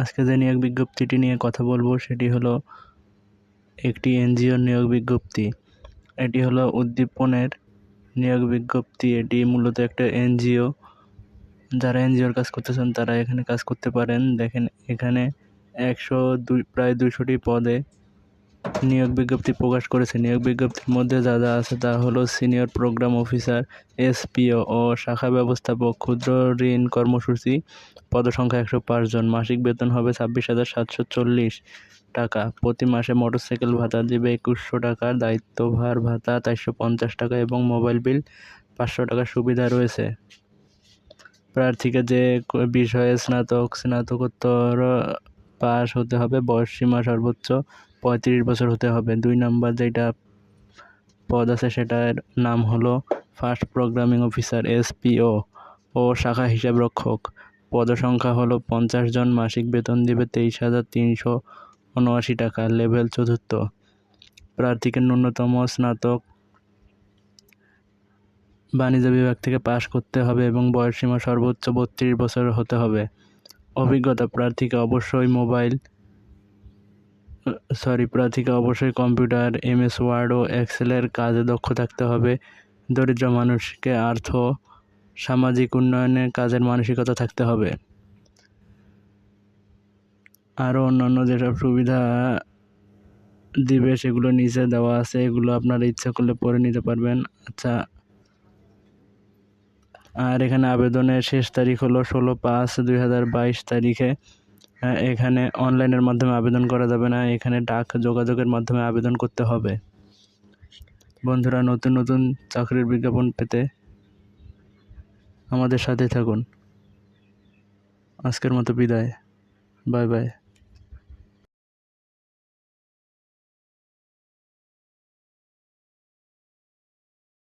আজকে যে নিয়োগ বিজ্ঞপ্তিটি নিয়ে কথা বলবো সেটি হলো একটি এনজিওর নিয়োগ বিজ্ঞপ্তি। এটি হলো উদ্দীপনের নিয়োগ বিজ্ঞপ্তি। এটি মূলত একটা এনজিও। যারা এনজিওর কাজ করতেছেন তারা এখানে কাজ করতে পারেন। দেখেন এখানে প্রায় 200টি পদে নিয়োগ বিজ্ঞপ্তি প্রকাশ করেছে। নিয়োগ বিজ্ঞপ্তির মধ্যে যা যা আছে তা হলো সিনিয়র প্রোগ্রাম অফিসার, এসপিও ও শাখা ব্যবস্থাপক, ক্ষুদ্র ঋণ কর্মসূচি, পদসংখ্যা 105 জন। মাসিক বেতন হবে 26,740 টাকা। প্রতি মাসে মোটরসাইকেল ভাতা দিবে 2100 টাকা, দায়িত্বভার ভাতা 450 টাকা এবং মোবাইল বিল 500 টাকার সুবিধা রয়েছে। প্রার্থীকে যে বিষয়ে স্নাতকোত্তর পাস হতে হবে, বয়স সীমা সর্বোচ্চ 35 বছর হতে হবে। 2 নম্বর যেটা পদ আছে সেটার নাম হলো ফার্স্ট প্রোগ্রামিং অফিসার, এসপিও ও শাখা হিসাবরক্ষক। পদসংখ্যা হলো 50 জন। মাসিক বেতন দিবে 23,379 টাকা। Level 4th। প্রার্থীকে ন্যূনতম স্নাতক বাণিজ্য বিভাগ থেকে পাশ করতে হবে এবং বয়সসীমা সর্বোচ্চ 32 বছর হতে হবে। অভিজ্ঞতা প্রার্থীকে অবশ্যই কম্পিউটার, MS ওয়ার্ড ও এক্সেলের কাজে দক্ষ থাকতে হবে। দরিদ্র মানুষকে সামাজিক উন্নয়নের কাজের মানসিকতা থাকতে হবে। আরও অন্যান্য যেসব সুবিধা দিবে সেগুলো নিচে দেওয়া আছে, এগুলো আপনারা ইচ্ছা করলে পড়ে নিতে পারবেন। আচ্ছা, আর এখানে আবেদনের শেষ তারিখ হলো 16/5/2022 তারিখে। এখানে অনলাইনের মাধ্যমে আবেদন করা যাবে না, এখানে ডাক যোগাযোগের মাধ্যমে আবেদন করতে হবে। বন্ধুরা, নতুন নতুন চাকরির বিজ্ঞাপন পেতে আমাদের সাথে থাকুন। আজকের মতো বিদায়। Bye bye.